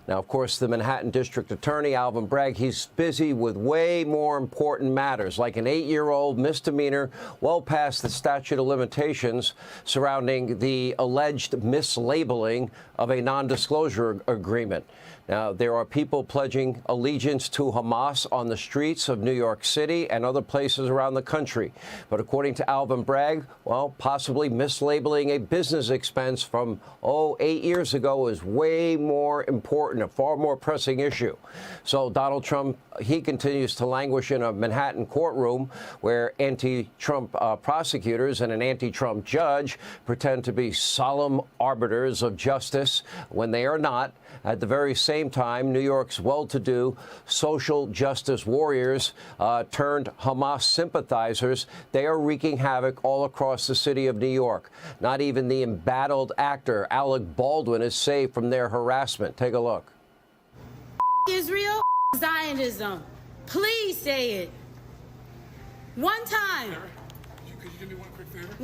Now, of course, the Manhattan District Attorney, Alvin Bragg, he's busy with way more important matters, like an 8-year-old misdemeanor well past the statute of limitations surrounding the alleged mislabeling of a non-disclosure agreement. Now, there are people pledging allegiance to Hamas on the streets of New York City and other places around the country. But according to Alvin Bragg, well, possibly mislabeling a business expense from, 8 years ago is way more important, a far more pressing issue. So Donald Trump, he continues to languish in a Manhattan courtroom where anti-Trump prosecutors and an anti-Trump judge pretend to be solemn arbiters of justice when they are not. At the very same time, New York's well-to-do social justice warriors turned Hamas sympathizers, they are wreaking havoc all across the city of New York. Not even the embattled actor Alec Baldwin is safe from their harassment. Take a look. Israel, Zionism. Please say it. One time. Could you do me one quick favor?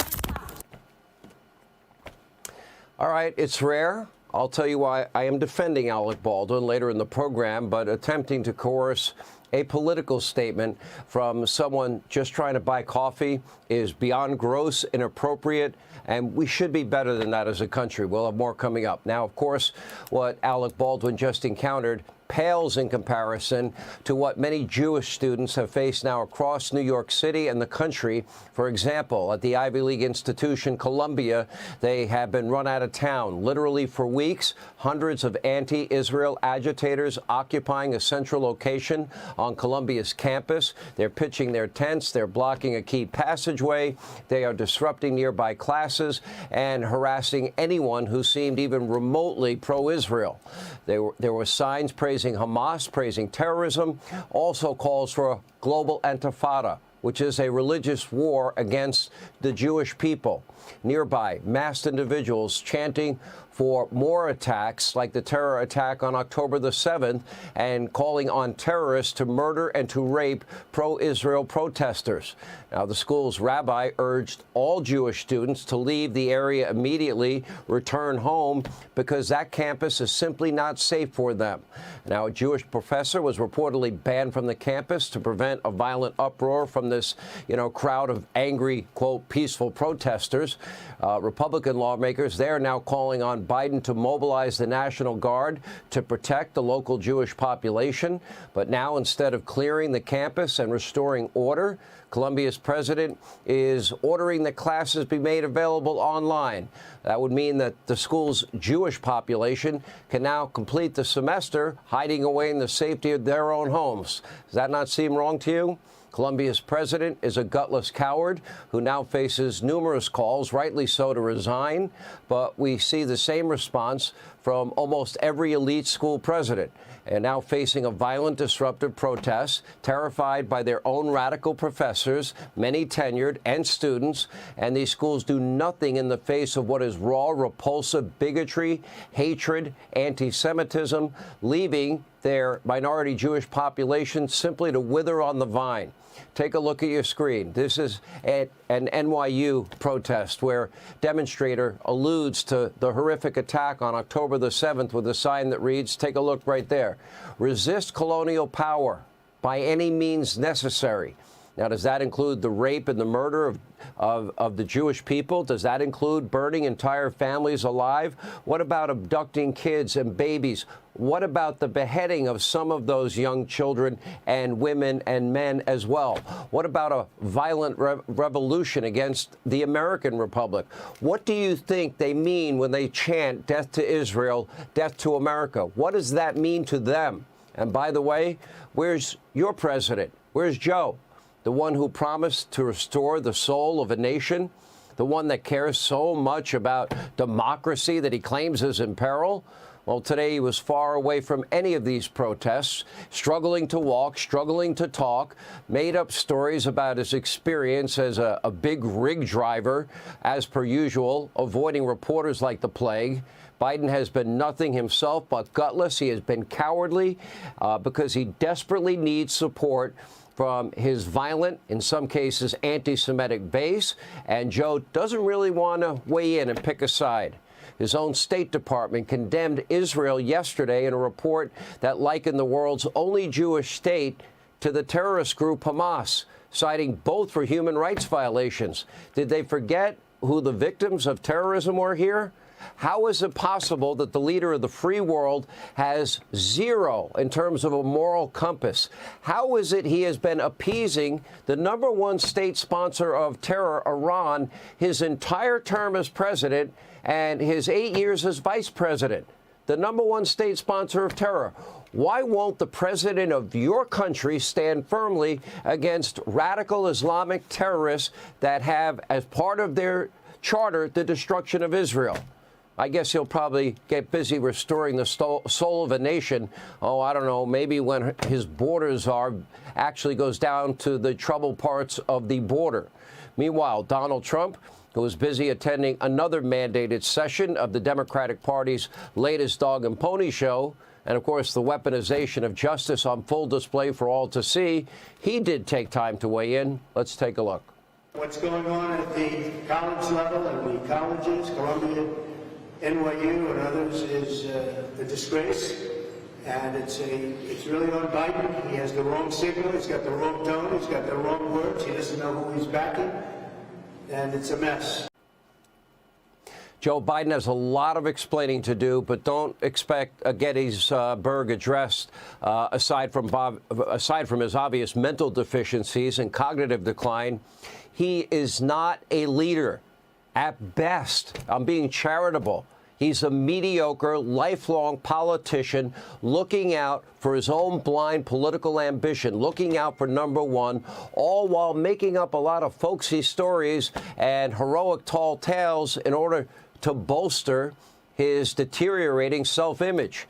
All right, it's rare. I'll tell you why I am defending Alec Baldwin later in the program, but attempting to coerce a political statement from someone just trying to buy coffee is beyond gross, inappropriate, and we should be better than that as a country. We'll have more coming up. Now, of course, what Alec Baldwin just encountered pales in comparison to what many Jewish students have faced now across New York City and the country. For example, at the Ivy League institution Columbia, they have been run out of town literally for weeks. Hundreds of anti-Israel agitators occupying a central location on Columbia's campus. They're pitching their tents. They're blocking a key passageway. They are disrupting nearby classes and harassing anyone who seemed even remotely pro-Israel. There were signs praising Hamas, praising terrorism, also calls for a global intifada, which is a religious war against the Jewish people. Nearby, masked individuals chanting for more attacks like the terror attack on October the 7th and calling on terrorists to murder and to rape pro-Israel protesters. Now, the school's rabbi urged all Jewish students to leave the area immediately, return home, because that campus is simply not safe for them. Now, a Jewish professor was reportedly banned from the campus to prevent a violent uproar from this, crowd of angry, quote, peaceful protesters. Republican lawmakers, they are now calling on Biden to mobilize the National Guard to protect the local Jewish population. But now, instead of clearing the campus and restoring order, Columbia's president is ordering that classes be made available online. That would mean that the school's Jewish population can now complete the semester hiding away in the safety of their own homes. Does that not seem wrong to you? Columbia's president is a gutless coward who now faces numerous calls, rightly so, to resign. But we see the same response from almost every elite school president, and now facing a violent, disruptive protest, terrified by their own radical professors, many tenured, and students. And these schools do nothing in the face of what is raw, repulsive bigotry, hatred, anti-Semitism, leaving their minority Jewish population simply to wither on the vine. Take a look at your screen. This is at an NYU protest where demonstrator alludes to the horrific attack on October the 7th with a sign that reads, take a look right there, resist colonial power by any means necessary. Now, does that include the rape and the murder of the Jewish people? Does that include burning entire families alive? What about abducting kids and babies? What about the beheading of some of those young children and women and men as well? What about a violent revolution against the American Republic? What do you think they mean when they chant death to Israel, death to America? What does that mean to them? And by the way, where's your president? Where's Joe? The one who promised to restore the soul of a nation, the one that cares so much about democracy that he claims is in peril? Well, today he was far away from any of these protests, struggling to walk, struggling to talk, made up stories about his experience as a big rig driver, as per usual, avoiding reporters like the plague. Biden has been nothing himself but gutless. He has been cowardly because he desperately needs support from his violent, in some cases, anti-Semitic base, and Joe doesn't really want to weigh in and pick a side. His own State Department condemned Israel yesterday in a report that likened the world's only Jewish state to the terrorist group Hamas, citing both for human rights violations. Did they forget who the victims of terrorism were here? How is it possible that the leader of the free world has zero in terms of a moral compass? How is it he has been appeasing the #1 state sponsor of terror, Iran, his entire term as president and his 8 years as vice president? The #1 state sponsor of terror. Why won't the president of your country stand firmly against radical Islamic terrorists that have, as part of their charter, the destruction of Israel? I guess he'll probably get busy restoring the soul of a nation. Oh, I don't know, maybe when his borders actually goes down to the troubled parts of the border. Meanwhile, Donald Trump, who was busy attending another mandated session of the Democratic Party's latest dog and pony show, and of course the weaponization of justice on full display for all to see, he did take time to weigh in. Let's take a look. What's going on at the college level and the colleges, Columbia, NYU and others, is a disgrace, and it's really on Biden. He has the wrong signal, he's got the wrong tone, he's got the wrong words, he doesn't know who he's backing, and it's a mess. Joe Biden has a lot of explaining to do, but don't expect a Gettysburg address aside from his obvious mental deficiencies and cognitive decline. He is not a leader. At best, I'm being charitable. He's a mediocre, lifelong politician looking out for his own blind political ambition, looking out for #1, all while making up a lot of folksy stories and heroic tall tales in order to bolster his deteriorating self-image.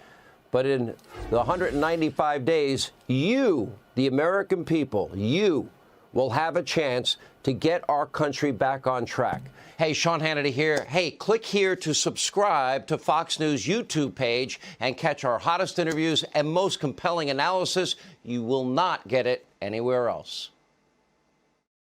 But in the 195 days, you, the American people, you will have a chance to get our country back on track. Hey, Sean Hannity here. Hey, click here to subscribe to Fox News YouTube page and catch our hottest interviews and most compelling analysis. You will not get it anywhere else.